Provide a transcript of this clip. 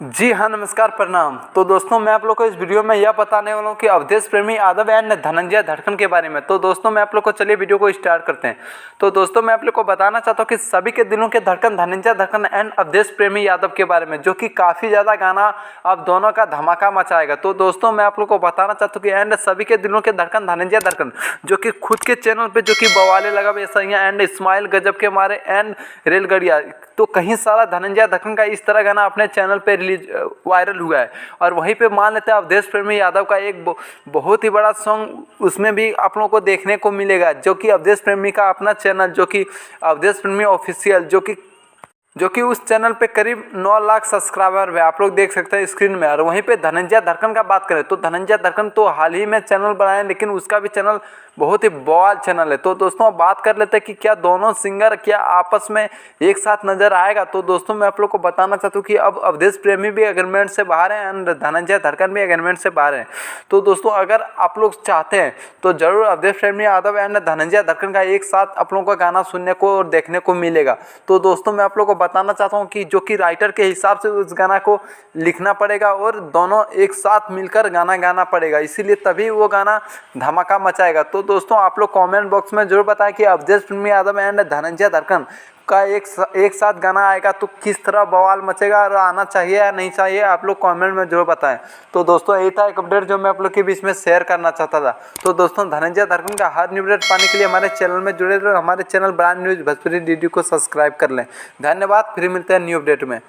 जी हाँ, नमस्कार, प्रणाम। तो दोस्तों, मैं आप लोग को इस वीडियो में यह बताने वाला हूँ कि अवधेश प्रेमी यादव एंड धनंजय धड़कन के बारे में। तो दोस्तों, मैं आप लोग को चलिए वीडियो को स्टार्ट करते हैं। तो दोस्तों, मैं आप लोग को बताना चाहता हूँ कि सभी के दिलों के धड़कन धनंजय धड़कन एंड अवधेश प्रेमी यादव के बारे में, जो कि काफ़ी ज़्यादा गाना अब दोनों का धमाका मचाएगा। तो दोस्तों, मैं आप लोग को बताना चाहता हूँ कि एंड सभी के दिलों के धड़कन धनंजय धड़कन, जो कि खुद के चैनल पर जो कि बवाले लगा बेसैया एंड इस्माइल गजब के मारे एंड रेलगड़िया, तो कहीं सारा धनंजय धड़कन का इस तरह गाना अपने चैनल पे रिलीज वायरल हुआ है। और वहीं पे मान लेते हैं अवधेश प्रेमी यादव का एक बहुत ही बड़ा सॉन्ग उसमें भी आप लोगों को देखने को मिलेगा, जो कि अवधेश प्रेमी का अपना चैनल, जो कि अवधेश प्रेमी ऑफिशियल, जो कि उस चैनल पे करीब 9 लाख सब्सक्राइबर है, आप लोग देख सकते हैं स्क्रीन में। और वहीं पे धनंजय धड़कन का बात करें तो धनंजय धड़कन तो हाल ही में चैनल बनाए, लेकिन उसका भी चैनल बहुत ही बवाल चैनल है। तो दोस्तों, अब बात कर लेते हैं कि क्या दोनों सिंगर क्या आपस में एक साथ नजर आएगा। तो दोस्तों, मैं आप लोग को बताना चाहता हूँ कि अब अवधेश प्रेमी भी एग्रीमेंट से बाहर हैं एंड धनंजय धड़कन भी एग्रीमेंट से बाहर हैं। तो दोस्तों, अगर आप लोग चाहते हैं तो जरूर अवधेश प्रेमी यादव एंड धनंजय धड़कन का एक साथ आप लोगों का गाना सुनने को और देखने को मिलेगा। तो दोस्तों, मैं आप लोग को बताना चाहता हूँ कि जो कि राइटर के हिसाब से उस गाना को लिखना पड़ेगा और दोनों एक साथ मिलकर गाना गाना पड़ेगा, इसीलिए तभी वो गाना धमाका मचाएगा। तो दोस्तों, आप लोग कमेंट बॉक्स में जरूर बताएं कि अवधेश प्रेमी यादव एंड धनंजय धड़कन का एक साथ गाना आएगा तो किस तरह बवाल मचेगा और आना चाहिए या नहीं चाहिए, आप लोग कमेंट में जरूर बताएं। तो दोस्तों, यही था एक अपडेट जो मैं आप लोग के बीच में शेयर करना चाहता था। तो दोस्तों, धनंजय धड़कन का हर न्यू अपडेट पाने के लिए हमारे चैनल में जुड़े रहो। हमारे channel brand news Bhojpuri DD को सब्सक्राइब कर लें। धन्यवाद, फिर मिलते हैं न्यू अपडेट में।